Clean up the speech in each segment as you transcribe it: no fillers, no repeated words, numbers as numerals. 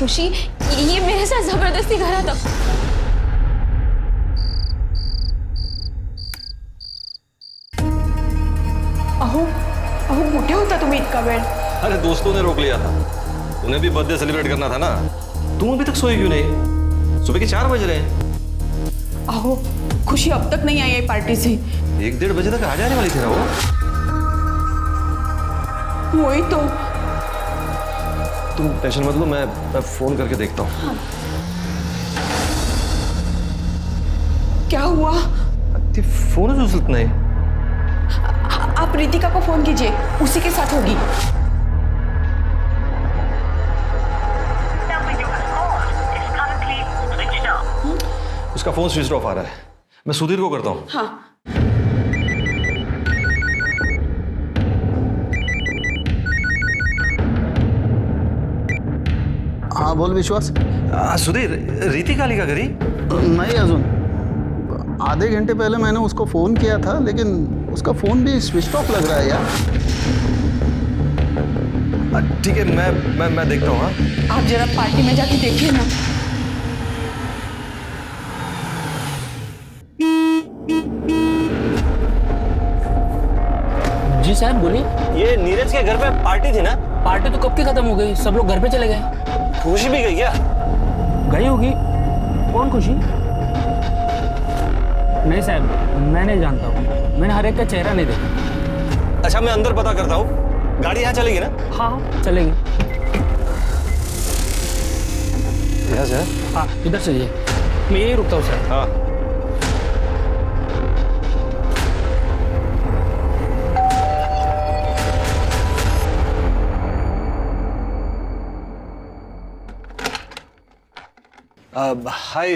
खुशी ये मेरे साथ जबरदस्ती करा था। अहो अहो कुठे होता तुम्ही इतका वेळ? अरे दोस्तों ने रोक लिया था, उन्हें भी बर्थडे सेलिब्रेट करना था ना। तुम अभी तक सोई क्यों नहीं? सुबह के 4 बज रहे हैं। अहो खुशी अब तक नहीं आई है पार्टी से। 1-1:30 बजे तक आ जाने वाली थी ना वो। वही तो। तुम टेंशन मत लो, मैं फोन करके देखता हूँ। हाँ। क्या हुआ? फोन उचलत नहीं। आप रितिका को फोन कीजिए, उसी के साथ होगी। उसका फोन स्विच ऑफ आ रहा है, मैं सुधीर को करता हूँ। हाँ। हाँ बोल विश्वास। सुधीर, रीति काली का घरी? नहीं अजून, आधे घंटे पहले मैंने उसको फोन किया था, लेकिन उसका फोन भी स्विच ऑफ लग रहा है यार। ठीक है, मैं देखता हूँ। हाँ आप जरा पार्टी में जाके देखिए ना। जी साहब बोलिए। ये नीरज के घर पे पार्टी थी ना? पार्टी तो कब की खत्म हो गई, सब लोग घर पे चले गए। खुशी भी गई क्या? गई होगी। कौन खुशी? नहीं साहब, मैं नहीं जानता हूँ, मैंने हर एक का चेहरा नहीं देखा। अच्छा, मैं अंदर पता करता हूँ। गाड़ी यहाँ चलेगी ना? हाँ चलेगी। यहाँ से? हाँ इधर से ये, मैं यही रुकता हूँ सर। हाँ। हाय,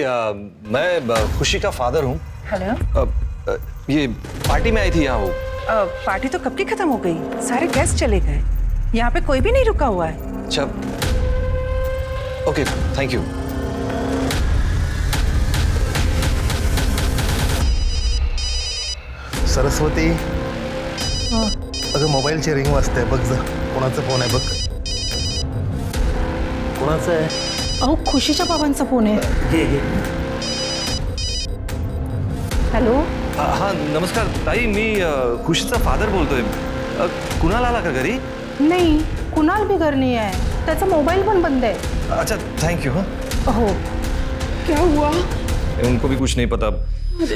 मैं खुशी का फादर हूँ। हेलो। ये पार्टी में आई थी यहाँ वो। पार्टी तो कब की खत्म हो गई, सारे गेस्ट चले गए, यहाँ पे कोई भी नहीं रुका हुआ है। अच्छा, ओके, थैंक यू। सरस्वती, अगं मोबाईलची रिंग वाजते, बघ जा कोणाचा फोन आहे बघ. कोणाचा आहे? अहो खुशीच्या बाबांचा फोन आहे. हेलो। हाँ नमस्कार ताई, मी खुशीचा फादर बोलतोय. कुणाल आला का घरी? नहीं, कुणाल भी घर नहीं है, त्याचा मोबाईल पण बंद है. अच्छा थैंक यू. हाँ हो. क्या हुआ? उनको भी कुछ नहीं पता.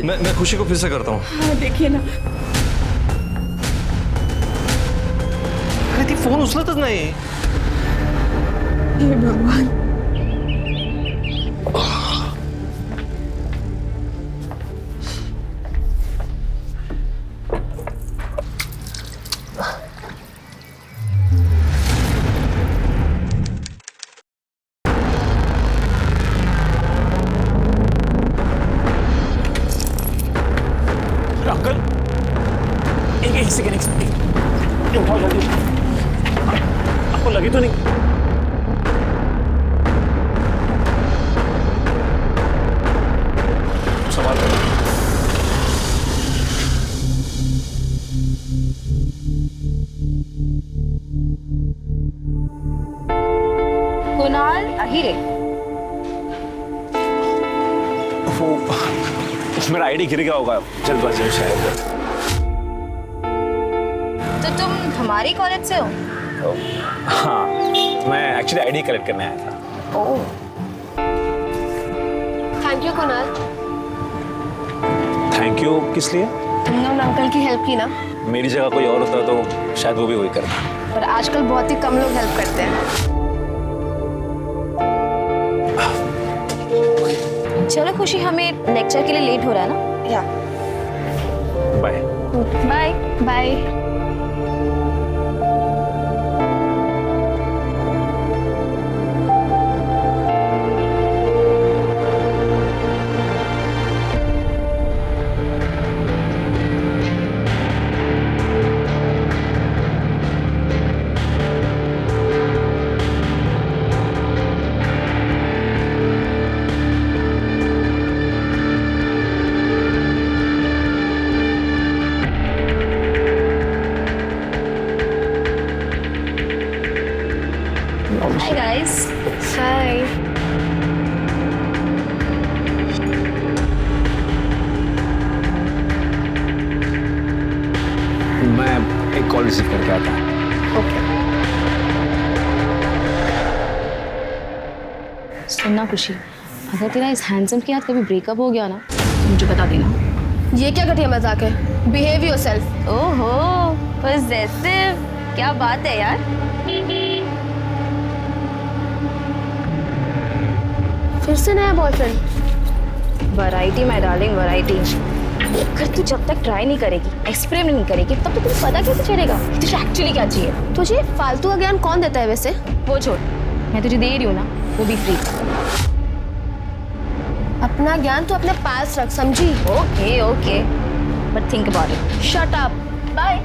मैं खुशी को फिर से करता हूँ. हाँ देखिए ना. अरे ती फोन उचलतच नाही. हे भगवान. एक सेकंड उठाओ जल्दी, आपको लगी तो नहीं? सवाल करो। कुणाल अहिरे, मेरा आईडी गिर गया होगा जल्दबाजी में शायद। तो तुम हमारी कॉलेज से हो? हाँ, मैं एक्चुअली आईडी कलेक्ट करने आया था। Oh, thank you Kunal. Thank you किस लिए? तुमने उन अंकल की हेल्प की ना। मेरी जगह कोई और होता तो शायद वो भी वही करता। पर आजकल बहुत ही कम लोग हेल्प करते हैं। चलो खुशी, हमें लेक्चर के लिए लेट हो रहा है ना? या बाय बाय बाय। रिसीव करके आता हूँ। ओके। सुनना खुशी, अगर तेरा इस हैंडसम के साथ कभी ब्रेकअप हो गया ना तो मुझे बता देना। ये क्या घटिया मजाक है? Behave yourself. ओहो, पॉसेसिव, क्या बात है यार। फिर से नया boyfriend? Variety my darling, variety. अगर तू जब तक ट्राई नहीं करेगी, एक्सपेरिमेंट नहीं करेगी, तब तो तुझे पता कैसे चलेगा कि तुझे एक्चुअली क्या चाहिए। तुझे फालतू का ज्ञान कौन देता है वैसे? वो छोड़, मैं तुझे दे रही हूँ ना, वो भी फ्री। अपना ज्ञान तो अपने पास रख, समझी? Okay okay, but think about it. Shut up. Bye.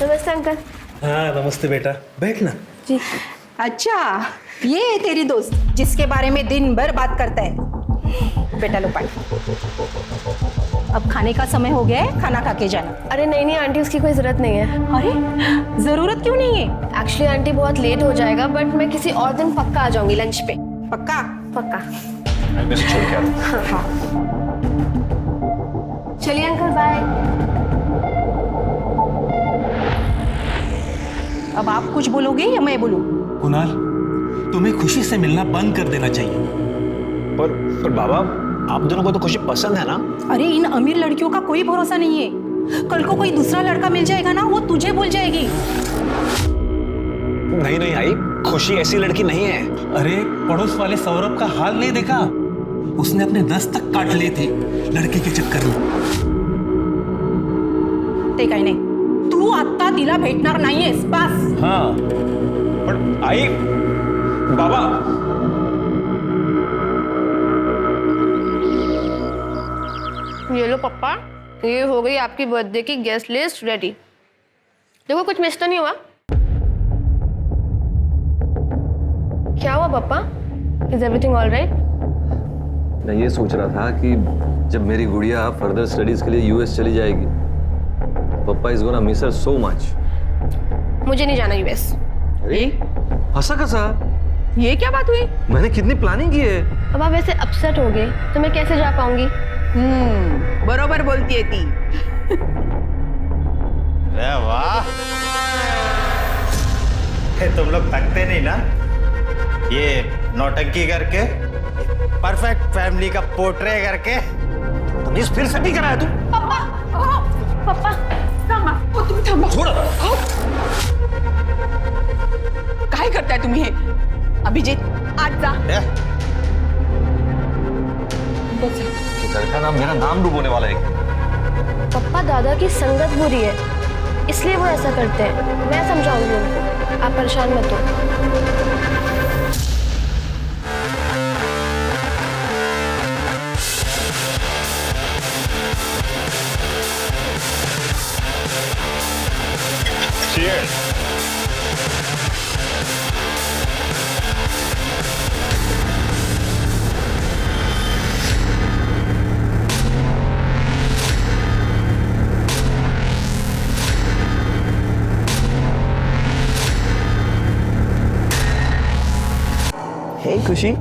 नमस्ते अंकल। हाँ नमस्ते बेटा, बैठ ना। जी। अच्छा, ये है तेरी दोस्त जिसके बारे में दिन भर बात करता है। बेटा लो पानी। अब खाने का समय हो गया है, खाना खा के जाना। अरे नहीं नहीं आंटी, उसकी कोई जरूरत नहीं है। अरे जरूरत क्यों नहीं है? एक्चुअली आंटी बहुत लेट हो जाएगा, बट मैं किसी और दिन पक्का आ जाऊंगी लंच पे। पक्का? पक्का। मैं बस छोड़ के आता हूँ। चलिए अंकल, बाय। अब आप कुछ बोलोगे या मैं बोलूं? कुणाल, तुम्हें खुशी से मिलना बंद कर देना चाहिए। पर बाबा, आप दोनों को तो खुशी पसंद है ना? अरे इन अमीर लड़कियों का कोई भरोसा नहीं है। कल को कोई दूसरा लड़का मिल जाएगा ना, वो तुझे भूल जाएगी। नहीं नहीं आई, खुशी ऐसी लड़की नहीं है। अरे पड़ोस वाले सौरभ का हाल नहीं देखा? उसने अपने 10 तक काट लिए थे लड़के के चक्कर में। ते काही नाही, तू आता तिला भेटणार नाहीयेस, बस। हाँ, पर आई बाबा, ये लो पप्पा, ये हो गई आपकी बर्थडे की गेस्ट लिस्ट रेडी। देखो कुछ मिस तो नहीं हुआ? क्या हुआ पापा? Is everything all right? मैं ये सोच रहा था कि जब मेरी गुड़िया फर्दर स्टडीज के लिए यूएस चली जाएगी, papa is gonna miss her so much. मुझे नहीं जाना यूएस। अरे हंसा कसा? ये क्या बात हुई? मैंने कितनी प्लानिंग की है। अब आप ऐसे अपसेट हो गए तो मैं कैसे जा पाऊंगी? बरोबर बोलती है ती। अरे वाह, तुम लोग थकते नहीं ना ये नौटंकी करके, परफेक्ट फैमिली का पोर्ट्रे करके। तुमने फिर से नहीं कराया तू? पापा थांबा, ओ तुम्ही थांबा। छोड़। काय करताय तुम्ही हे? अभिजीत, आज जा। घर का नाम, मेरा नाम डूबोने वाला है। पापा दादा की संगत बुरी है, इसलिए वो ऐसा करते हैं। मैं समझाऊंगी उनको, आप परेशान मत हो। Cheers. हे खुशी,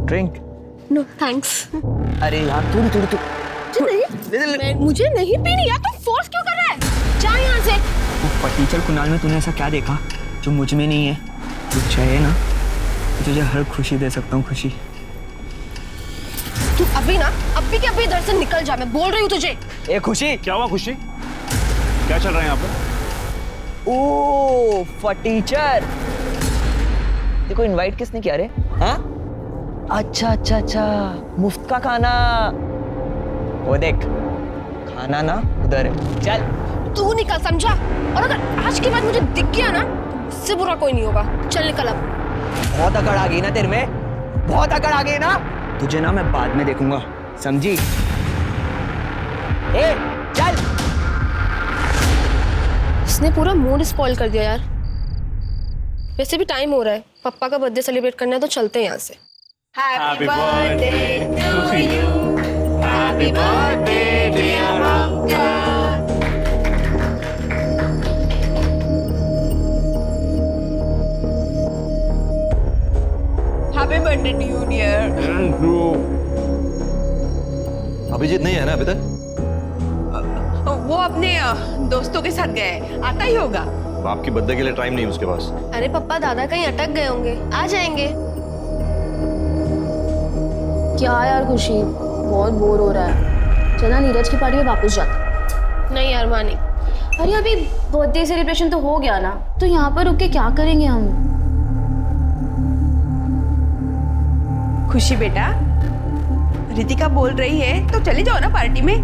ड्रिंक। No thanks. अरे यार थोड़ी थोड़ी तो मुझे नहीं पीनी यार, तुम फोर्स क्यों कर रहा है? जा यहाँ से। टीचर कुणाल में तूने ऐसा क्या देखा जो मुझ में नहीं है? तू चाहे ना, तुझे हर खुशी दे सकता हूँ। खुशी, तू अभी के अभी इधर से निकल जा, मैं बोल रही हूँ तुझे। ए खुशी। क्या हुआ खुशी? क्या चल रहा है यहाँ पर? Oh for teacher. देखो इनवाइट किसने किया रे? हाँ? अच्छा अच्छा अच्छा, मुफ्त का खाना। वो देख, खाना ना उधर है। चल तू निकल, समझा? और अगर आज के बाद मुझे दिख गया ना, तो मुझसे बुरा कोई नहीं होगा। चल निकल अब। बहुत अकड़ आ गई ना तेरे में, बहुत अकड़ आ गई ना। तुझे ना मैं बाद में देखूंगा, समझी? ए चल। इसने पूरा मूड स्पॉइल कर दिया यार। वैसे भी टाइम हो रहा है, पापा का बर्थडे सेलिब्रेट करना है, तो चलते हैं यहाँ से। Happy birthday to you. Happy birthday dear uncle. Happy birthday to you dear. Abhijit नहीं है ना अभी तक? वो अपने दोस्तों के साथ गए हैं, आता ही होगा। बाप की बर्थडे के लिए टाइम नहीं है उसके पास। अरे पप्पा दादा कहीं अटक गए होंगे, आ जाएंगे। क्या यार खुशी, बहुत बोर हो रहा है, चला नीरज की पार्टी में वापस जाते। नहीं यार मानी। अरे अभी बर्थडे सेलिब्रेशन तो हो गया ना, तो यहाँ पर रुक के क्या करेंगे हम? खुशी बेटा, रितिका बोल रही है तो चले जाओ ना पार्टी में,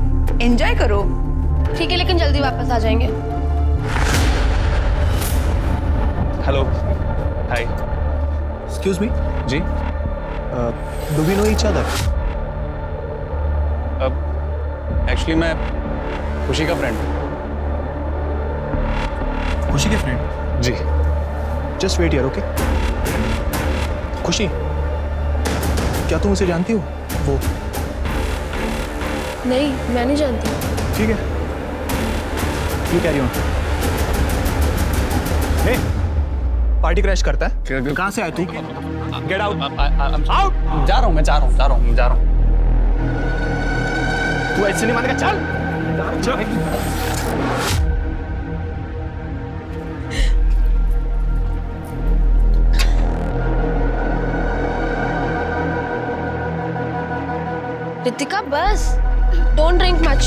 एंजॉय करो। ठीक है लेकिन जल्दी वापस आ जाएंगे। Hello, hi. एक्सक्यूज मी, जी। Do we know each other? Actually मैं खुशी का फ्रेंड हूँ। खुशी के फ्रेंड? जी। Just wait here, okay? Khushi, क्या तुम उसे जानती हो? वो नहीं मैं नहीं जानती। ठीक है, you carry on. Party crash करता है? कहाँ से आया तू? Get out, out. जा रहा हूँ, मैं जा रहा हूँ। तू ऐसे नहीं मानेगा, चल चल। रितिका बस, don't drink much.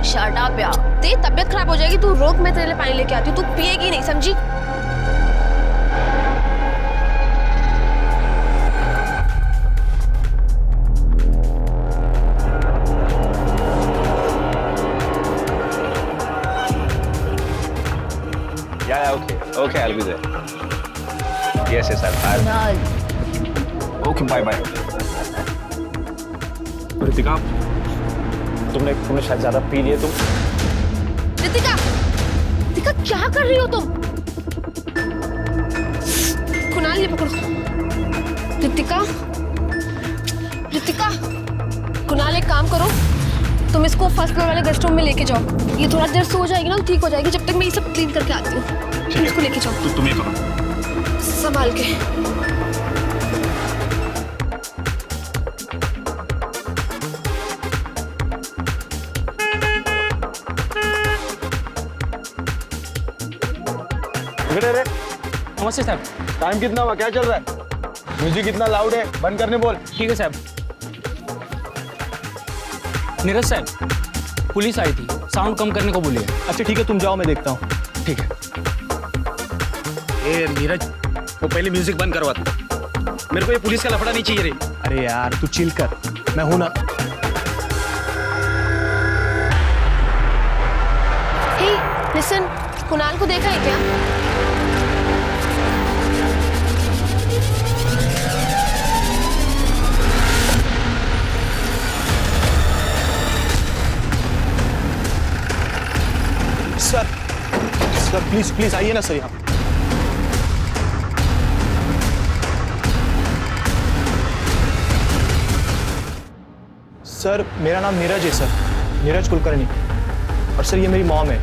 Shut up यार। तेरी तबीयत खराब हो जाएगी, तू रोक, मैं तेरे लिए पानी लेके आती हूँ, तू पिएगी नहीं, समझी? Yeah, okay, I'll be there. Yes, I'll. Okay, bye. Ritika, तुमने शायद ज्यादा पी लिए तुम। रितिका क्या कर रही हो तुम? कुणाल ये पकड़ो। रितिका, कुणाल एक काम करो, तुम इसको फर्स्ट फ्लोर वाले गेस्ट रूम में लेके जाओ। ये थोड़ा देर सो जाएगी ना, ठीक हो जाएगी। जब तक मैं ये सब क्लीन करके आती हूँ। ठीक है, इसको लेके जाओ। तुम ये करो, संभाल के। नमस्ते साहब। टाइम कितना हुआ, क्या चल रहा है? म्यूजिक कितना लाउड है, बंद करने बोल। ठीक है साहब। नीरज साहब, पुलिस आई थी, साउंड कम करने को बोली है। अच्छा ठीक है, तुम जाओ, मैं देखता हूँ। ठीक है। ए नीरज, वो पहले म्यूजिक बंद करवा दो। मेरे को ये पुलिस का लफड़ा नहीं चाहिए रे। अरे यार तू चिल कर, मैं हूं ना। हे लिसन, कुणाल को देखा है क्या? सर प्लीज आइए ना सर यहाँ। सर मेरा नाम नीरज है सर, नीरज कुलकर्णी। और सर ये मेरी मॉम है।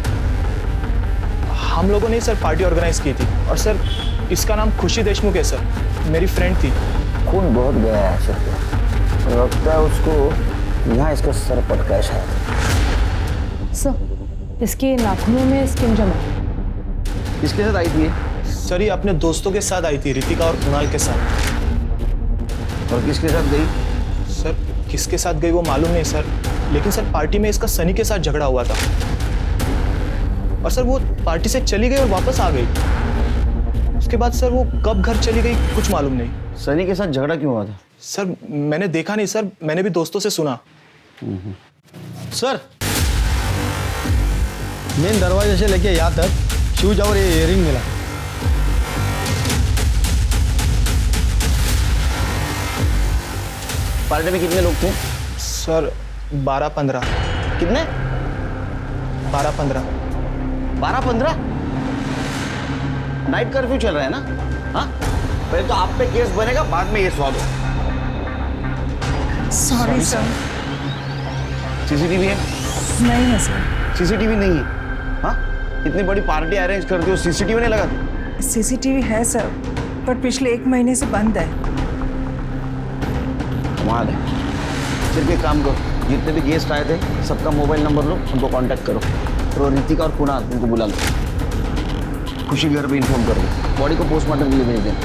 हम लोगों ने सर पार्टी ऑर्गेनाइज की थी। और सर इसका नाम खुशी देशमुख है सर, मेरी फ्रेंड थी। खून बहुत गया है सर पे, लगता है उसको यहाँ इसका सर पटका है शायद। सर इसके नाखूनों में स्किन जमा। किसके साथ आई थी? सर ये अपने दोस्तों के साथ आई थी, रितिका और कुणाल के साथ। और किसके साथ गई? सर किसके साथ गई वो मालूम नहीं सर, लेकिन सर पार्टी में इसका सनी के साथ झगड़ा हुआ था। और सर वो पार्टी से चली गई और वापस आ गई। उसके बाद सर वो कब घर चली गई कुछ मालूम नहीं। सनी के साथ झगड़ा क्यों हुआ था? सर मैंने देखा नहीं सर, मैंने भी दोस्तों से सुना। सर मेन दरवाजे से लेके यहाँ तक शूज और ये इयरिंग मिला। पार्टी में कितने लोग थे? सर 12-15। कितने? 12-15। 12-15? नाइट कर्फ्यू चल रहा है ना? हाँ, पहले तो आप पे केस बनेगा, बाद में ये स्वाद हो। Sorry sir. सीसीटीवी है? नहीं है सर। सीसीटीवी नहीं है? हाँ, इतनी बड़ी पार्टी अरेंज करते हो, सीसीटीवी नहीं लगाते? सीसीटीवी है सर, पर पिछले 1 महीने से बंद है। कमाल है। सिर्फ एक काम करो, जितने भी गेस्ट आए थे सबका मोबाइल नंबर लो, उनको कांटेक्ट करो और रितिका और कुणाल उनको बुला लो। खुशी घर पे इन्फॉर्म करो, बॉडी को पोस्टमार्टम के लिए भेज देना।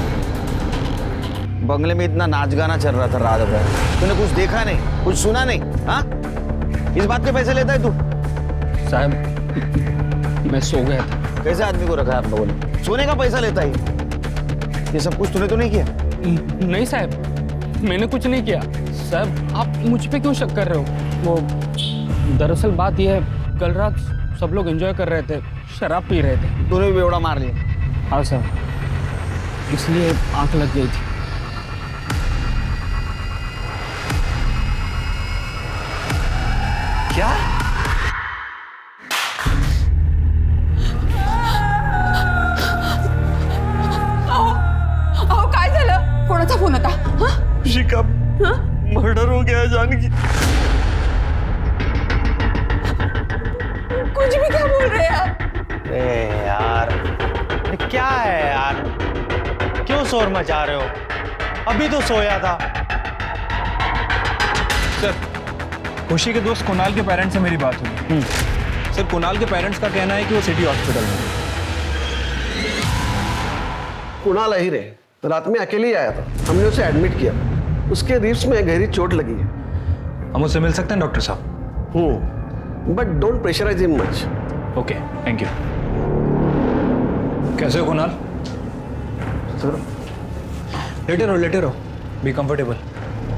बंगले में इतना नाच गाना चल रहा था रात भर, तूने कुछ देखा नहीं, कुछ सुना नहीं? हाँ, इस बात के पैसे लेता है तू? साहब मैं सो गया था। कैसे आदमी को रखा है आप लोगों ने? सोने का पैसा लेता है? ये सब कुछ तूने तो नहीं किया? नहीं साहब, मैंने कुछ नहीं किया। साहब आप मुझ पे क्यों शक कर रहे हो? वो दरअसल बात यह है, कल रात सब लोग एंजॉय कर रहे थे, शराब पी रहे थे। तूने भी बेवड़ा मार लिया? हाँ सर, इसलिए आंख लग गई थी। क्या? अहो काय झालं? कोणाचा फोन होता? हाँ? खुशी का मर्डर हो गया है जानकी। कुछ भी क्या बोल रहे हैं आप? अरे यार, ये क्या है यार? क्यों शोर मचा रहे हो? अभी तो सोया था। सर, खुशी के दोस्त कुणाल के पेरेंट्स से मेरी बात हुई। सर, कुणाल के पेरेंट्स का कहना है कि वो सिटी हॉस्पिटल में। कुणाल अहिर है, रात में अकेले ही आया था, हमने उसे एडमिट किया। उसके रिब्स में गहरी चोट लगी है। हम उससे मिल सकते हैं डॉक्टर साहब? But don't pressurise him much. Okay, thank you. कैसे हो कुणाल? सर लेटे रहो, बी कंफर्टेबल।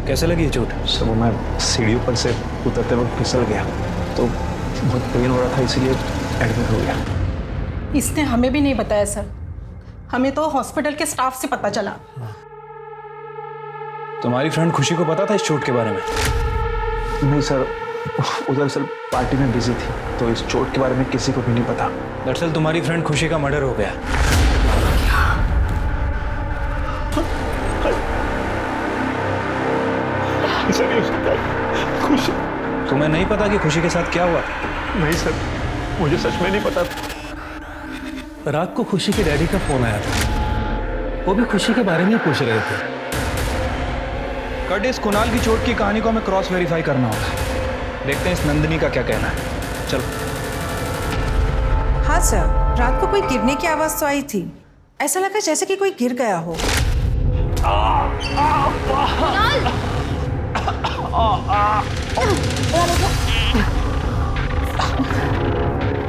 कैसे लगी ये चोट? सर वो मैं सीढ़ी पर से उतरते वक्त फिसल गया तो बहुत पेन हो रहा था, इसीलिए एडमिट हो गया। इसने हमें भी नहीं बताया सर, हमें तो हॉस्पिटल के स्टाफ से पता चला। तुम्हारी फ्रेंड खुशी को पता था इस चोट के बारे में? नहीं सर, उधर सर पार्टी में बिजी थी, तो इस चोट के बारे में किसी को भी नहीं पता। दरअसल तुम्हारी फ्रेंड खुशी का मर्डर हो गया। खुशी? तुम्हें नहीं पता कि खुशी के साथ क्या हुआ? नहीं सर, मुझे सच में नहीं पता। रात को खुशी के डैडी का फोन आया था, वो भी खुशी के बारे में पूछ रहे थे। कट इस कुणाल की चोट की कहानी को हमें क्रॉस वेरीफाई करना होगा। देखते हैं इस नंदिनी का क्या कहना है। चलो। हाँ सर, रात को कोई गिरने की आवाज तो आई थी, ऐसा लगा जैसे कि कोई गिर गया हो।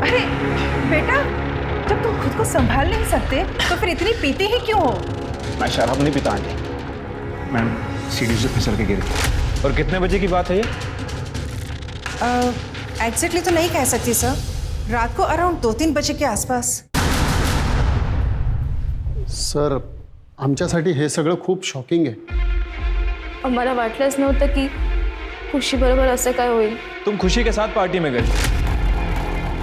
अरे बेटा, जब तुम खुद को संभाल नहीं सकते तो फिर इतनी पीते ही क्यों हो? मैं शराब नहीं पीता आंटी, मैं सीढ़ी से फिसल के गिर गया। और कितने बजे की बात है ये? एग्जैक्टली तो नहीं कह सकती सर, रात को अराउंड 2-3 बजे के आसपास। सर, आमच्यासाठी हे सगळं खूप शॉकिंग आहे। आम्हाला वाटलंच नव्हतं की खुशी बरोबर असं काय होईल। तुम खुशी के साथ पार्टी में गई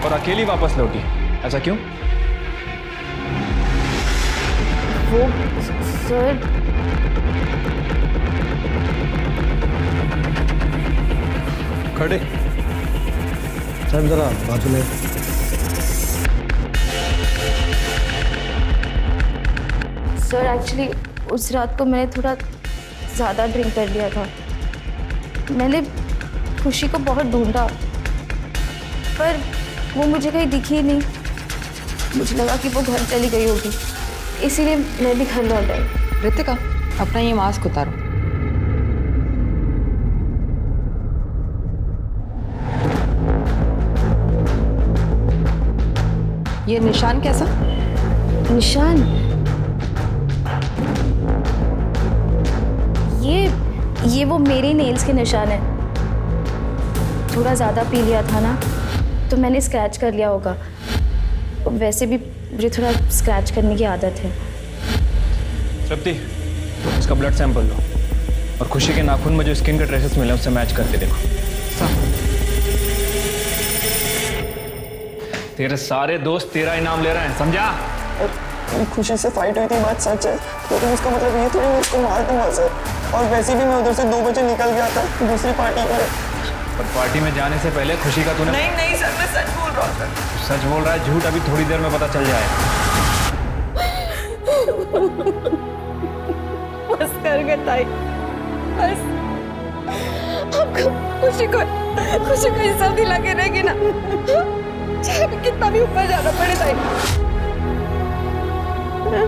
और अकेली वापस लौटी, ऐसा क्यों? वो सर, खड़े साहब जरा बाजू में। सर एक्चुअली उस रात को मैंने थोड़ा ज़्यादा ड्रिंक कर लिया था। मैंने खुशी को बहुत ढूंढा पर वो मुझे कहीं दिखी ही नहीं। मुझे लगा कि वो घर चली गई होगी, इसीलिए मैं भी घर लौट आई। रितिका, अपना ये मास्क उतारो। ये निशान कैसा? निशान? ये वो मेरे नेल्स के निशान है। थोड़ा ज़्यादा पी लिया था ना, तो मैंने स्क्रैच कर लिया होगा। वैसे भी मुझे थोड़ा स्क्रैच करने की आदत है। तृप्ति, इसका ब्लड सैंपल लो और खुशी के नाखून में जो स्किन के ट्रेसेस मिले उससे मैच करके देखो। तेरे सारे दोस्त तेरा इनाम ले रहे हैं, समझा? खुशी से फाइट हुई थी, बात सच है, लेकिन उसका मतलब ये थोड़ी मैं उसको मार दूंगा सर। और वैसे भी मैं उधर से 2 बजे निकल गया था दूसरी पार्टी में। पर पार्टी में जाने से पहले खुशी का तूने... नहीं सर, मैं सच बोल रहा हूँ सर। सच बोल रहा है? झूठ अभी थोड़ी देर में पता चल जाएगा। बस कर गए ताई, बस। अब खुशी को हिसाब दिला के रहेगी ना, चाहे हमें कितना भी ऊपर जाना पड़े जाएगा,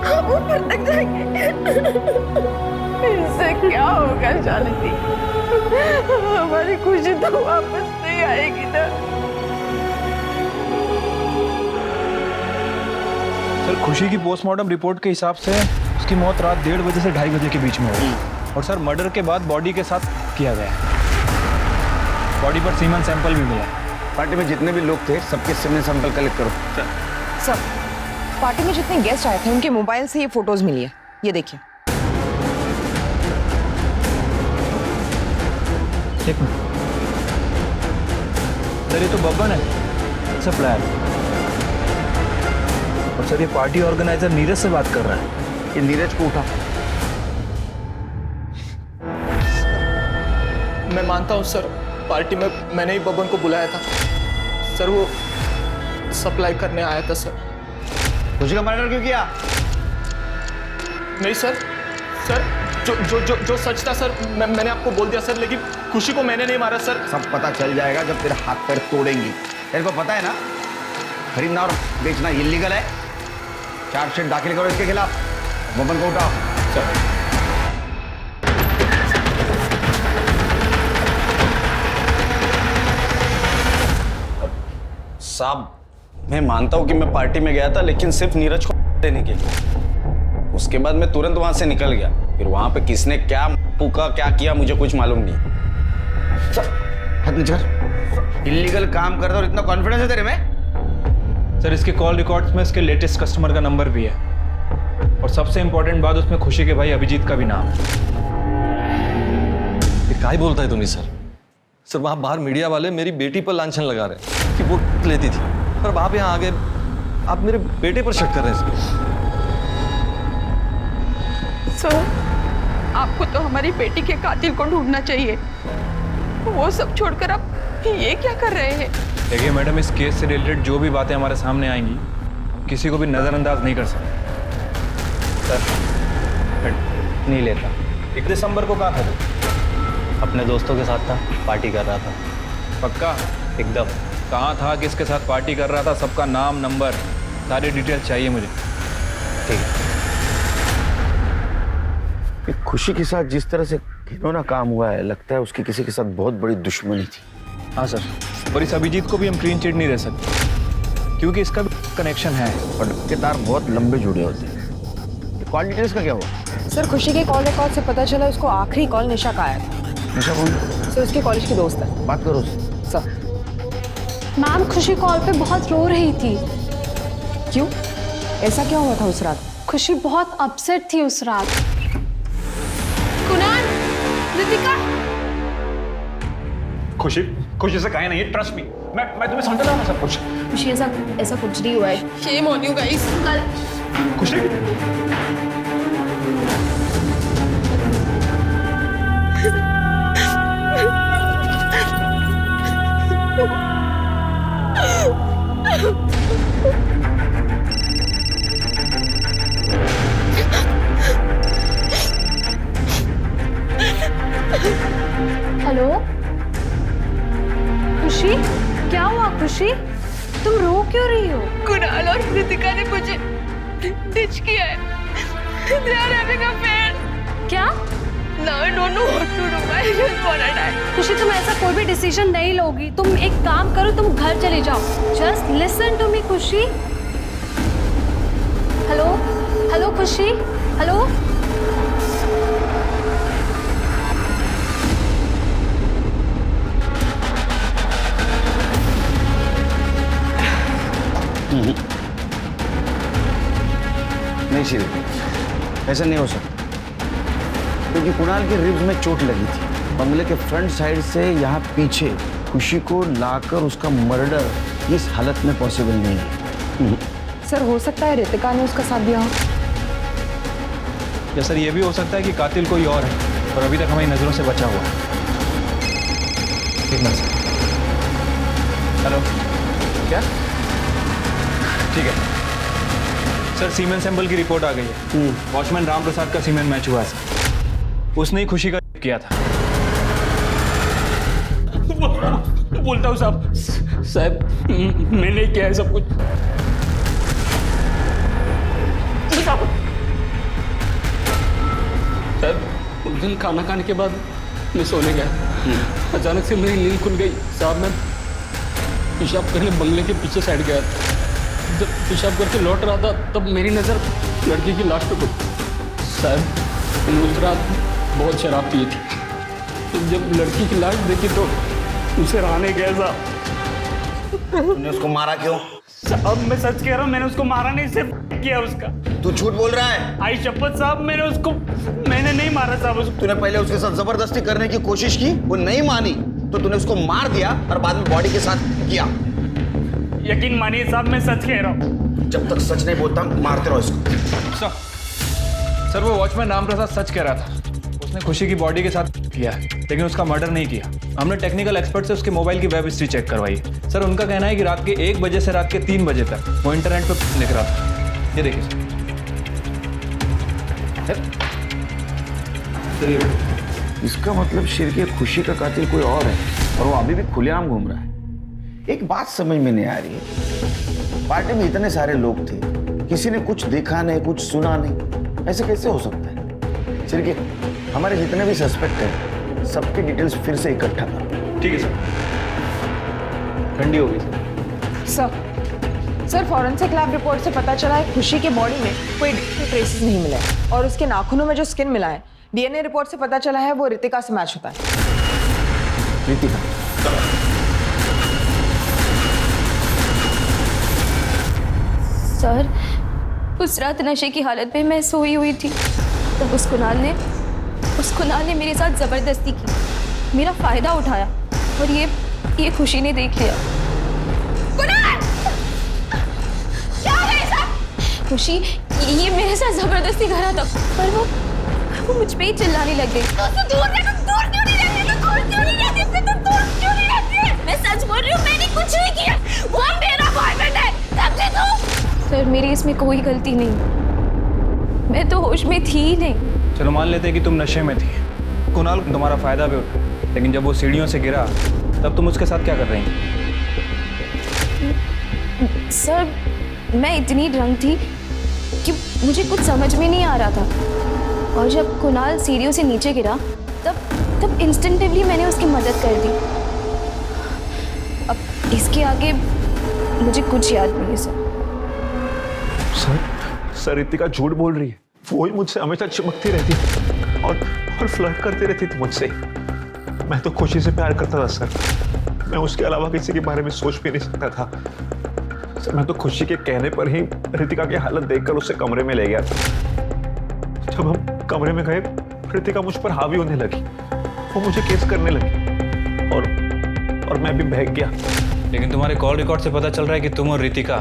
हम ऊपर तक जाएंगे। इससे क्या होगा जानती, हमारी खुशी तो वापस नहीं आएगी ना। सर खुशी की पोस्टमार्टम रिपोर्ट के हिसाब से उसकी मौत रात 1:30 बजे से 2:30 बजे के बीच में हुई, और सर मर्डर के बाद बॉडी के साथ किया गया है। बॉडी पर सीमेंट सैंपल भी मिला। पार्टी में जितने भी लोग थे सबके सीमेंट सैंपल कलेक्ट करो। सर पार्टी में जितने गेस्ट आए थे उनके मोबाइल से ये फोटोज मिली है, ये देखिए। एक मिनट सर, ये तो बब्बन है सप्लायर, और सर ये पार्टी ऑर्गेनाइजर नीरज से बात कर रहा है। ये नीरज को उठा। मैं मानता हूँ सर, पार्टी में मैंने ही बबन को बुलाया था सर, वो सप्लाई करने आया था सर। खुशी का मर्डर क्यों किया? नहीं सर, जो सच था सर मैंने आपको बोल दिया सर, लेकिन खुशी को मैंने नहीं मारा सर। सब पता चल जाएगा जब तेरा हाथ पैर तोड़ेंगी। तेरे को पता है ना खरीदना और बेचना इलीगल है। चार्जशीट दाखिल करो इसके खिलाफ। बबन को उठाओ। साहब मैं मानता हूं कि मैं पार्टी में गया था, लेकिन सिर्फ नीरज को देने के लिए। उसके बाद मैं तुरंत वहां से निकल गया। फिर वहां पे किसने क्या फूका क्या किया मुझे कुछ मालूम नहीं। हाथ नीचे कर। इलीगल काम करता और इतना कॉन्फिडेंस है तेरे में? सर इसके कॉल रिकॉर्ड्स में इसके लेटेस्ट कस्टमर का नंबर भी है, और सबसे इंपॉर्टेंट बात उसमें खुशी के भाई अभिजीत का भी नाम है। ये क्या ही बोलता है तुनी सर? सर वहां बाहर मीडिया वाले मेरी बेटी पर लांछन लगा रहे हैं कि वो लेती थी, और आप यहाँ आगे आप मेरे बेटे पर शक कर रहे हैं। सर आपको तो हमारी बेटी के कातिल को ढूंढना चाहिए, वो सब छोड़कर आप ये क्या कर रहे हैं? देखिए मैडम, इस केस से रिलेटेड जो भी बातें हमारे सामने आएंगी किसी को भी नज़रअंदाज नहीं कर सकते। सर नहीं लेता। 1 दिसंबर को कहाँ था तू? अपने दोस्तों के साथ था, पार्टी कर रहा था। पक्का? एकदम। कहाँ था, किसके साथ पार्टी कर रहा था, सबका नाम नंबर सारी डिटेल चाहिए मुझे। ठीक है। ये खुशी के साथ जिस तरह से घिनौना काम हुआ है, लगता है उसकी किसी के साथ बहुत बड़ी दुश्मनी थी। हाँ सर, और इस अभिजीत को भी हम क्लीन चिट नहीं दे सकते क्योंकि इसका भी कनेक्शन है, और के तार बहुत लंबे जुड़े होते हैं। कॉल डिटेल्स का क्या हुआ? सर खुशी के कॉल रिकॉर्ड से पता चला उसको आखिरी कॉल निशा का आया था। निशा कौन? सर उसके कॉलेज की दोस्त है। बात करो उससे। सर मैम खुशी कॉल पे बहुत रो रही थी। क्यों? ऐसा क्या हुआ था उस रात? खुशी बहुत अपसेट थी उस रात। कुणाल, रितिका, खुशी से कहे नहीं, ट्रस्ट मी, मैं तुम्हें समझा रहा हूँ सब कुछ। खुशी ऐसा कुछ नहीं हुआ है। Shame on you guys. खुशी हेलो खुशी, क्या हुआ खुशी? तुम रो क्यों रही हो? कुणाल और कृतिका ने मुझे डिच किया है। They are having affair. क्या? Now I don't know what to do. I just wanna die. खुशी तुम ऐसा कोई भी डिसीजन नहीं लोगी। तुम एक काम करो, तुम घर चले जाओ। जस्ट लिसन टू मी खुशी। हेलो हेलो खुशी, हेलो। नहीं सीधे, ऐसा नहीं हो सकता, क्योंकि कुणाल के रिब्स में चोट लगी थी। बंगले के फ्रंट साइड से यहाँ पीछे खुशी को लाकर उसका मर्डर इस हालत में पॉसिबल नहीं है। सर हो सकता है रितिका ने उसका साथ दिया हो। या सर ये भी हो सकता है कि कातिल कोई और है और अभी तक हमारी नजरों से बचा हुआ है। एक मिनट। हेलो, क्या? ठीक है सर, सीमेन सैंपल की रिपोर्ट आ गई है। वॉचमैन राम प्रसाद का सीमेन मैच हुआ है सर, उसने ही खुशी का किया था। बोलता हूँ साहब। साहब मैंने किया है सब कुछ। साहब उस दिन खाना खाने के बाद मैं सोने गया, अचानक से मेरी नींद खुल गई। साहब मैं पेशाब करने बंगले के पीछे साइड गया, जब पेशाब करके लौट रहा था तब मेरी नज़र लड़की की लाश पे पड़ी। साहब उस रात बहुत शराब पी थी, तो जब लड़की की लाश देखी तो उसे रहने गया साहब। तूने उसको मारा क्यों? साहब मैं सच कह रहा हूँ, मैंने उसको मारा नहीं, सिर्फ किया उसका। तू झूठ बोल रहा है? आई शपथ साहब, मैंने नहीं मारा साहब उसको। तूने पहले उसके साथ जबरदस्ती करने की कोशिश की, वो नहीं मानी, तो तूने उसको मार दिया और बाद में बॉडी के साथ किया। यकीन मानिए साहब, मैं सच कह रहा हूँ। जब तक सच नहीं बोलता मारते रहो इसको। सर वो वॉचमैन राम प्रसाद सच कह रहा था, उसने खुशी की बॉडी के साथ किया है, लेकिन उसका मर्डर नहीं किया। हमने टेक्निकल एक्सपर्ट से उसके मोबाइल की वेब हिस्ट्री चेक करवाई। सर उनका कहना है कि रात के 1 बजे से रात के 3 बजे तक वो इंटरनेट पर लिख रहा था। ये देखिए सर। इसका मतलब शेर की खुशी का कातिल कोई और है और वो अभी भी खुलेआम घूम रहा है। एक बात समझ में नहीं आ रही है, पार्टी में इतने सारे लोग थे, किसी ने कुछ देखा नहीं, कुछ सुना नहीं, ऐसे कैसे हो सकता है? चिरके, हमारे जितने भी सस्पेक्ट हैं सबकी डिटेल्स फिर से इकट्ठा करो। ठीक है सर। ठंडी हो गई सर फॉरेंसिक लैब रिपोर्ट से पता चला है खुशी के बॉडी में कोई ट्रेसेस नहीं मिले हैं और उसके नाखूनों में जो स्किन मिला है डीएनए रिपोर्ट से पता चला है वो रितिका से मैच होता है। रितिका? सर उस रात नशे की हालत में मैं सोई हुई थी, तब उस कुणाल ने मेरे साथ जबरदस्ती की, मेरा फायदा उठाया और ये खुशी ने देख लिया। कुणाल! क्या हो गया सब? खुशी ये मेरे साथ जबरदस्ती कर रहा था, पर वो मुझ पे ही चिल्लाने लग गई। दूर क्यों नहीं रहती? दूर क्यों नहीं रहती? दूर क्यों नहीं रहती? मैं सच बोल रही हूँ, मैंने कुछ नहीं किया। वो मेरा बॉयफ्रेंड है, समझे तू? सर मेरी इसमें कोई गलती नहीं, मैं तो होश में थी ही नहीं। चलो मान लेते हैं कि तुम नशे में थी, कुणाल तुम्हारा फायदा भी उठाया, लेकिन जब वो सीढ़ियों से गिरा तब तुम उसके साथ क्या कर रही थी? सर मैं इतनी ड्रंक थी कि मुझे कुछ समझ में नहीं आ रहा था, और जब कुणाल सीढ़ियों से नीचे गिरा तब इंस्टेंटिवली मैंने उसकी मदद कर दी। अब इसके आगे मुझे कुछ याद नहीं है सर। सर रितिका झूठ बोल रही है, वो ही मुझसे हमेशा चिपकती रहती थी और फ्लर्ट करती रहती थी मुझसे। मैं तो खुशी से प्यार करता था सर, मैं उसके अलावा किसी के बारे में सोच भी नहीं सकता था सर। मैं तो खुशी के कहने पर ही रितिका की हालत देखकर उससे कमरे में ले गया था। जब हम कमरे में गए रितिका मुझ पर हावी होने लगी, वो मुझे केस करने लगी और मैं भी बहक गया। लेकिन तुम्हारे कॉल रिकॉर्ड से पता चल रहा है कि तुम और रितिका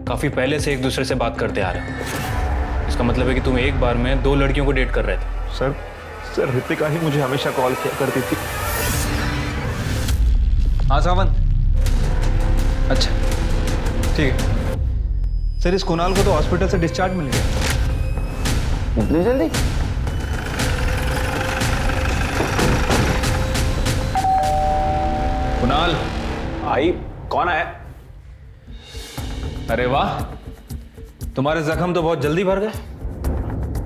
काफी पहले से एक दूसरे से बात करते आ रहे हो। इसका मतलब है कि तुम एक बार में 2 लड़कियों को डेट कर रहे थे। सर रितिका ही मुझे हमेशा कॉल किया करती थी। हाँ सावन, अच्छा ठीक है सर। इस कुणाल को तो हॉस्पिटल से डिस्चार्ज मिल गया। इतनी जल्दी? कुणाल आई, कौन आया? अरे वाह, तुम्हारे जख्म तो बहुत जल्दी भर गए।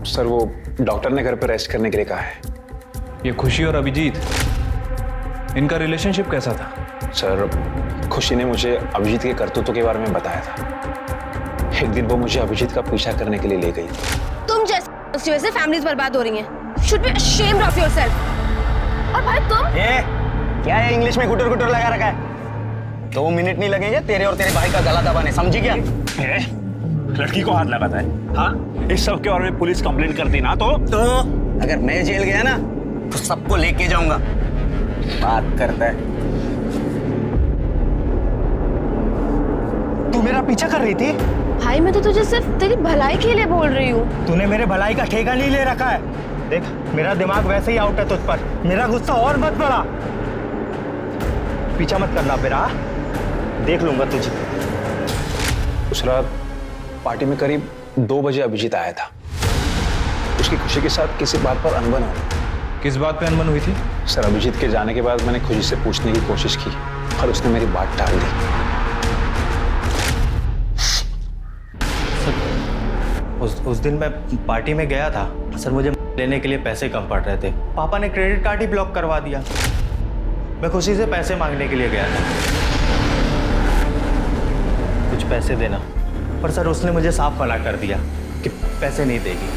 सर वो डॉक्टर ने घर पर रेस्ट करने के लिए कहा है। ये खुशी और अभिजीत, इनका रिलेशनशिप कैसा था? सर खुशी ने मुझे अभिजीत के करतूतों के बारे में बताया था। एक दिन वो मुझे अभिजीत का पीछा करने के लिए ले गई। तुम जैसे वैसे फैमिलीज बर्बाद हो रही हैं। Should be ashamed of yourself। और भाई तुम क्या है इंग्लिश में गुटर गुटर लगा रखा है? 2 मिनट नहीं लगेंगे तेरे और तेरे भाई का गला दबाने, समझी क्या? लड़की को हाथ लगाता है? हाँ, इस सब के बारे में पुलिस कंप्लेंट कर दी ना तो अगर मैं जेल गया ना तो सबको लेके जाऊंगा। बात करता है। तू मेरा पीछा कर रही थी? भाई मैं तो तुझे सिर्फ तेरी भलाई के लिए बोल रही हूँ। तूने मेरे भलाई का ठेका नहीं ले रखा है। देख मेरा दिमाग वैसे ही आउट है तुझ पर, मेरा गुस्सा और मत बढ़ा। पीछा मत करना मेरा, देख लूंगा तुझे। उस रात पार्टी में करीब 2 बजे अभिजीत आया था। उसकी खुशी के साथ किसी बात पर अनबन हो, किस बात पे अनबन हुई थी? सर अभिजीत के जाने के बाद मैंने खुशी से पूछने की कोशिश की और उसने मेरी बात टाल दी। उस दिन मैं पार्टी में गया था सर, मुझे लेने के लिए पैसे कम पड़ रहे थे। पापा ने क्रेडिट कार्ड ही ब्लॉक करवा दिया। मैं खुशी से पैसे मांगने के लिए गया था, कुछ पैसे देना, पर सर उसने मुझे साफ मना कर दिया कि पैसे नहीं देगी।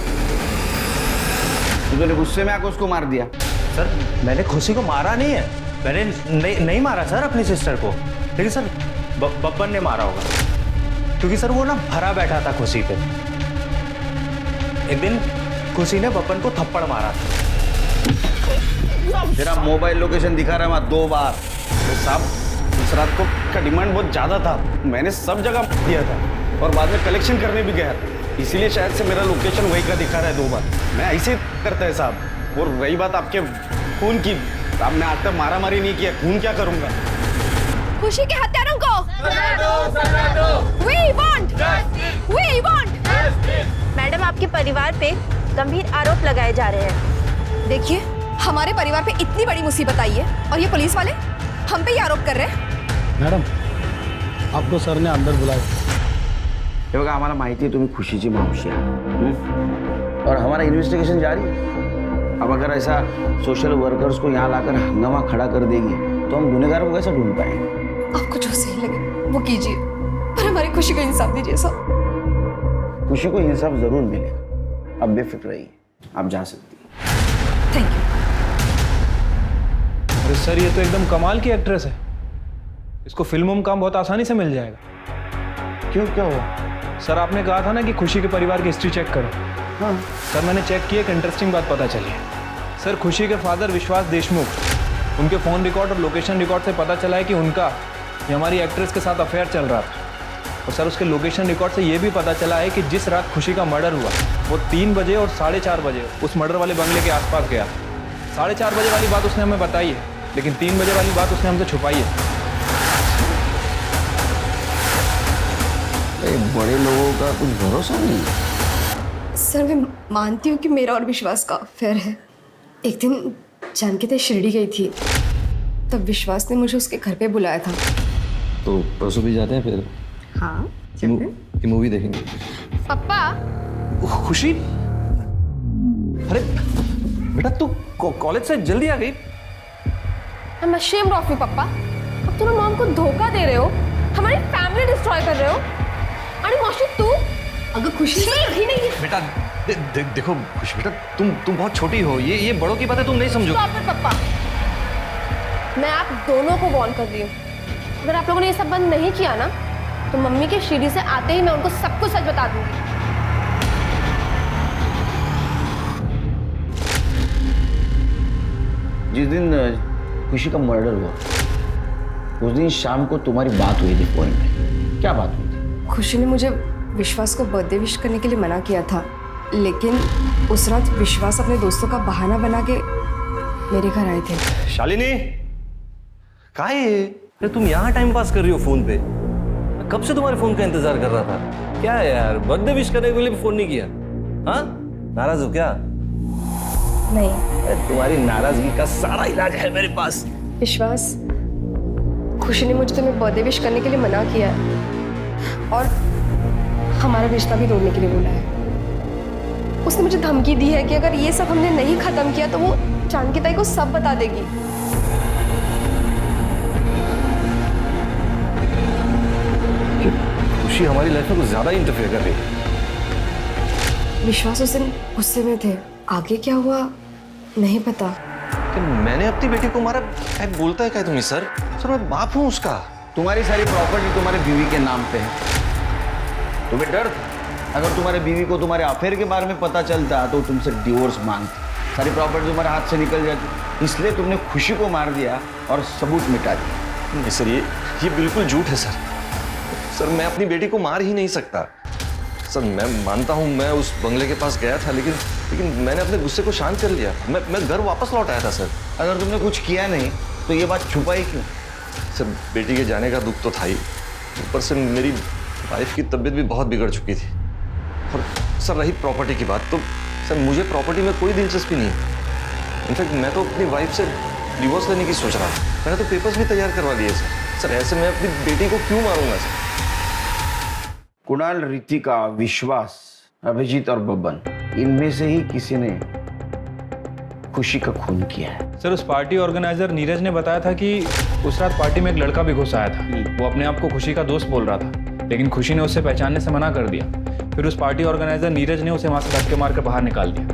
तूने गुस्से में आकर उसको मार दिया? सर मैंने खुशी को मारा नहीं है, मैंने नहीं मारा सर अपनी सिस्टर को, लेकिन सर बब्बन ने मारा होगा, क्योंकि सर वो ना भरा बैठा था खुशी पे। एक दिन खुशी ने बब्बन को थप्पड़ मारा था। तेरा मोबाइल लोकेशन दिखा रहा है वहाँ 2 बार। साहब उस रात को का डिमांड बहुत ज्यादा था, मैंने सब जगह दिया था और बाद में कलेक्शन करने भी गया था, इसीलिए शायद से मेरा लोकेशन वही का दिखा रहा है 2 बार। मैं ऐसे ही करता है साहब। और रही बात आपके खून की, साहब मैं आज तक मारा मारी नहीं किया, खून क्या करूंगा? खुशी के हत्यारों को We want मैडम, आपके परिवार पे गंभीर आरोप लगाए जा रहे हैं। देखिए, हमारे परिवार पे इतनी बड़ी मुसीबत आई है और ये पुलिस वाले हम पे ही आरोप कर रहे हैं। मॅडम, आपको सर ने अंदर बुलाया। हे बघा, आम्हाला माहिती आहे तुम्ही खुशीची मावशी आहे और हमारा इन्वेस्टिगेशन जारी है। अब अगर ऐसा सोशल वर्कर्स को यहाँ लाकर हंगामा खड़ा कर देंगे तो हम गुनहगारों को कैसे ढूंढ पाएंगे? आपको जो सही लगे वो कीजिए, पर हमारी खुशी को इंसाफ दीजिए साहब। खुशी को इंसाफ जरूर मिलेगा, अब बेफिक्र रहिए, आप जा सकती हैं। Thank you. अरे सर ये तो एकदम कमाल की एक्ट्रेस है, इसको फिल्मों में काम बहुत आसानी से मिल जाएगा। क्यों, क्या हुआ? सर आपने कहा था ना कि खुशी के परिवार की हिस्ट्री चेक करो। हाँ सर मैंने चेक किया, एक इंटरेस्टिंग बात पता चली है। सर खुशी के फादर विश्वास देशमुख, उनके फ़ोन रिकॉर्ड और लोकेशन रिकॉर्ड से पता चला है कि उनका ये हमारी एक्ट्रेस के साथ अफेयर चल रहा था। और सर उसके लोकेशन रिकॉर्ड से ये भी पता चला है कि जिस रात खुशी का मर्डर हुआ वो 3 बजे और 4:30 बजे उस मर्डर वाले बंगले के आसपास गया। 4:30 बजे वाली बात उसने हमें बताई है, लेकिन 3 बजे वाली बात उसने हमसे छुपाई है। बड़े लोगों का कुछ भरोसा नहीं है। सर मैं मानती हूँ कि मेरा और विश्वास का अफेयर है। एक दिन जानकी ते शिरडी गई थी, तब विश्वास ने मुझे उसके घर पे बुलाया था। तो परसों भी जाते हैं फिर? हाँ मूवी देखेंगे। पापा। खुशी, अरे बेटा तू कॉलेज से जल्दी आ गई। I'm ashamed of you, पापा। अब तुम मॉम को धोखा दे रहे हो, हमारी फैमिली डिस्ट्रॉय कर रहे हो। अरे मौसी तू अगर खुशी ही नहीं है। बेटा देखो खुशी बेटा, तुम बहुत छोटी हो, ये बड़ों की बातें तुम नहीं समझो। पापा, मैं आप दोनों को वार्न कर रही हूँ, अगर आप लोगों ने ये सब बंद नहीं किया ना तो मम्मी के शिरडी से आते ही मैं उनको सब कुछ सच बता दूंगी। जिस दिन खुशी का मर्डर हुआ उस दिन शाम को तुम्हारी बात हुई थी फोन पे, क्या बात हुई थी? खुशी ने मुझे विश्वास को बर्थडे विश करने के लिए मना किया था, लेकिन उस रात विश्वास अपने दोस्तों का बहाना बना के मेरे घर आए थे। शालिनी, कहाँ है ये? अरे तुम यहाँ टाइम पास कर रही हो फोन पे? मैं कब से तुम्हारे फोन का इंतजार कर रहा था। क्या है यार, बर्थडे विश करने के लिए भी फोन नहीं किया? हाँ, नाराज हो क्या? नहीं। अरे तुम्हारी नाराजगी का सारा इलाज है मेरे पास। विश्वास, खुशी ने मुझे तुम्हें बर्थडे विश करने के लिए मना किया है और हमारा रिश्ता भी तोड़ने के लिए बोला है। उसने मुझे धमकी दी है कि अगर ये सब हमने नहीं खत्म किया तो वो जानकी ताई को सब बता देगी। खुशी हमारी लाइफ में कुछ ज्यादा इंटरफेयर कर रही है। विश्वास उस दिन गुस्से में थे, आगे क्या हुआ नहीं पता। कि मैंने अपनी बेटी को मारा, क्या बोलता है क्या तुम्हें? सर मैं बाप हूँ उसका। तुम्हारी सारी प्रॉपर्टी तुम्हारे बीवी के नाम पे है, तुम्हें डर था अगर तुम्हारे बीवी को तुम्हारे अफेयर के बारे में पता चलता तो तुमसे डिवोर्स मांगती, सारी प्रॉपर्टी तुम्हारे हाथ से निकल जाती, इसलिए तुमने खुशी को मार दिया और सबूत मिटा दिया। नहीं सर, ये बिल्कुल झूठ है सर। मैं अपनी बेटी को मार ही नहीं सकता सर। मैं मानता हूँ मैं उस बंगले के पास गया था, लेकिन मैंने अपने गुस्से को शांत कर लिया। मैं घर वापस लौट आया था सर। अगर तुमने कुछ किया नहीं तो ये बात छुपाई क्यों? सर बेटी के जाने का दुख तो था ही, ऊपर से मेरी वाइफ की तबीयत भी बहुत बिगड़ चुकी थी। और सर रही प्रॉपर्टी की बात, तो सर मुझे प्रॉपर्टी में कोई दिलचस्पी नहीं। इनफैक्ट मैं तो अपनी वाइफ से डिवोर्स लेने की सोच रहा था। मैंने तो पेपर्स भी तैयार करवा लिए सर। सर ऐसे मैं अपनी बेटी को क्यों मारूंगा सर? कुणाल, रितिका, विश्वास, अभिजीत और बब्बन, इनमें से ही किसी ने खुशी का खून किया है। सर उस पार्टी ऑर्गेनाइजर नीरज ने बताया था कि उस रात पार्टी में एक लड़का भी घुस आया था। वो अपने आप को खुशी का दोस्त बोल रहा था, लेकिन खुशी ने उससे पहचानने से मना कर दिया। फिर उस पार्टी ऑर्गेनाइजर नीरज ने उसे वहां से धक्के मार कर बाहर निकाल दिया।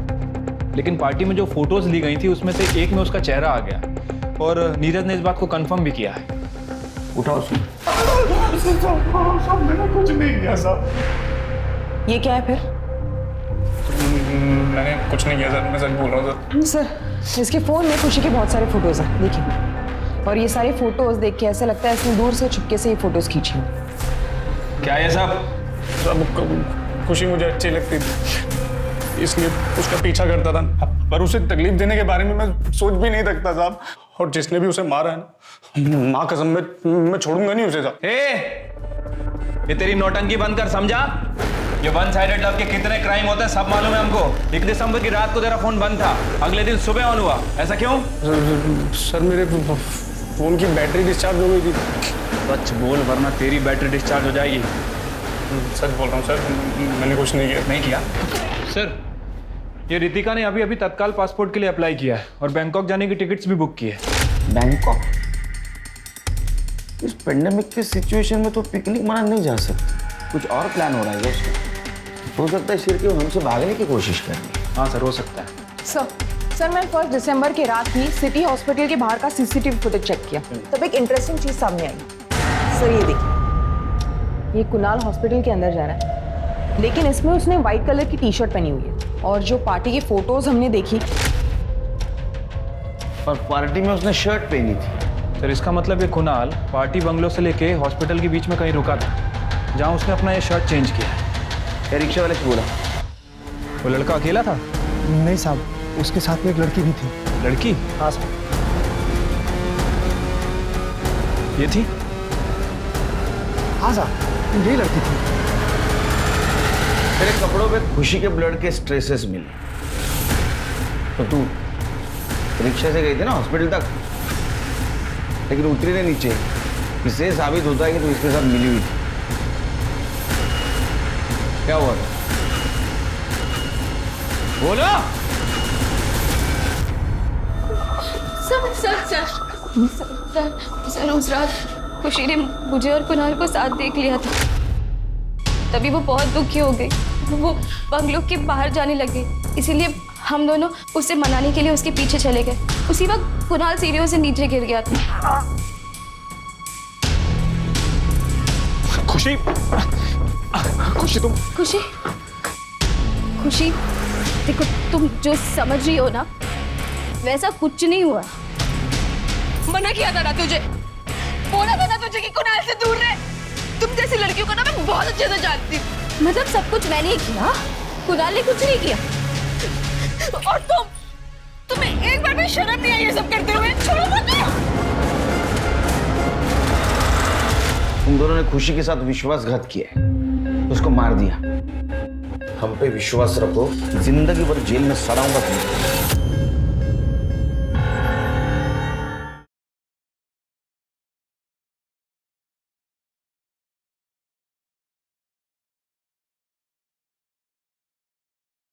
लेकिन पार्टी में जो फोटोज ली गई थी उसमें से एक में उसका चेहरा आ गया और नीरज ने इस बात को कंफर्म भी किया है। उठाओ मैंने कुछ नहीं किया साहब। ये क्या है फिर? मैंने कुछ नहीं किया सर, मैं सच बोल रहा हूँ सर, इसके फोन में खुशी के बहुत सारे फोटोज हैं, देखिए। और ये सारे फोटोज देख के ऐसा लगता है इसने दूर से छुपके से ये फोटोज खींची हैं। क्या है सब? खुशी मुझे अच्छी लगती थी, इसलिए उसका पीछा करता था, पर उसे तकलीफ देने के बारे में मैं सोच भी नहीं सकता साहब। और जिसने भी उसे मारा है ना, माँ कसम मैं छोड़ूंगा नहीं उसे साहब। ये तेरी नौटंकी बंद कर, समझा? ये वन साइडेड लव के कितने क्राइम होते हैं सब मालूम है हमको। 1 दिसंबर की रात को तेरा फोन बंद था, अगले दिन सुबह ऑन हुआ, ऐसा क्यों? सर मेरे फोन की बैटरी डिस्चार्ज हो गई थी। सच बोल वरना तेरी बैटरी डिस्चार्ज हो जाएगी। सच बोल रहा हूँ सर, मैंने कुछ नहीं किया। नहीं किया? सर ये रितिका ने अभी तत्काल पासपोर्ट के लिए अप्लाई किया है और बैंकॉक जाने की टिकट्स भी बुक की है। बैंकॉक? इस पेंडेमिक की सिचुएशन में तो पिकनिक मनाने नहीं जा सकते, कुछ और प्लान हो रहा है उसका। हो सकता है शिर के हमसे भागने की कोशिश कर रही है। हाँ सर, हो सकता है। सर मैंने 1 दिसंबर की रात ही सिटी हॉस्पिटल के बाहर का सीसीटीवी फुटेज चेक किया, तब एक इंटरेस्टिंग चीज सामने आई। सर ये देखिए, ये कुणाल हॉस्पिटल के अंदर जा रहा है, लेकिन इसमें उसने व्हाइट कलर की टी शर्ट पहनी हुई है। और जो पार्टी की फोटोज हमने देखी, और पार्टी में उसने शर्ट पहनी थी। सर इसका मतलब ये कुणाल पार्टी बंगलो से लेके हॉस्पिटल के बीच में कहीं रुका था, जहाँ उसने अपना ये शर्ट चेंज किया। रिक्शा वाले से बोला वो लड़का अकेला था? नहीं साहब, उसके साथ में एक लड़की भी थी। लड़की? हाँ साहब। ये थी? हाँ साहब, यही लड़की थी। तेरे कपड़ों पे खुशी के ब्लड के स्ट्रेसेस मिले, तो तू रिक्शा से गई थी ना हॉस्पिटल तक, लेकिन उतरी नहीं नीचे। इससे साबित होता है कि तू इसके साथ मिली हुई थी। क्या हुआ था? बोलो। सर उस रात खुशी ने मुझे और कुणाल को साथ देख लिया था, तभी वो बहुत दुखी हो गई। वो बंगलो के बाहर जाने लगे, इसीलिए हम दोनों उसे मनाने के लिए उसके पीछे चले गए। उसी वक्त कुणाल सीढ़ियों से नीचे गिर गया था। खुशी, खुशी तुम खुशी देखो, तुम जो समझ रही हो ना वैसा कुछ नहीं हुआ। मना किया था ना तुझे, बोला था ना तुझे कि कुणाल से दूर रहे। तुम जैसी लड़कियों को ना मैं बहुत अच्छे से जानती हूँ। मतलब सब कुछ मैंने ही किया, कुणाल ने कुछ नहीं किया। और तुम्हें एक बार भी शर्म नहीं आई ये सब करते हुए? छोड़ो मत। तुम दोनों ने खुशी के साथ विश्वासघात किया है, उसको मार दिया। हम पे विश्वास रखो, जिंदगी भर जेल में सड़ाऊंगा तुम्हें।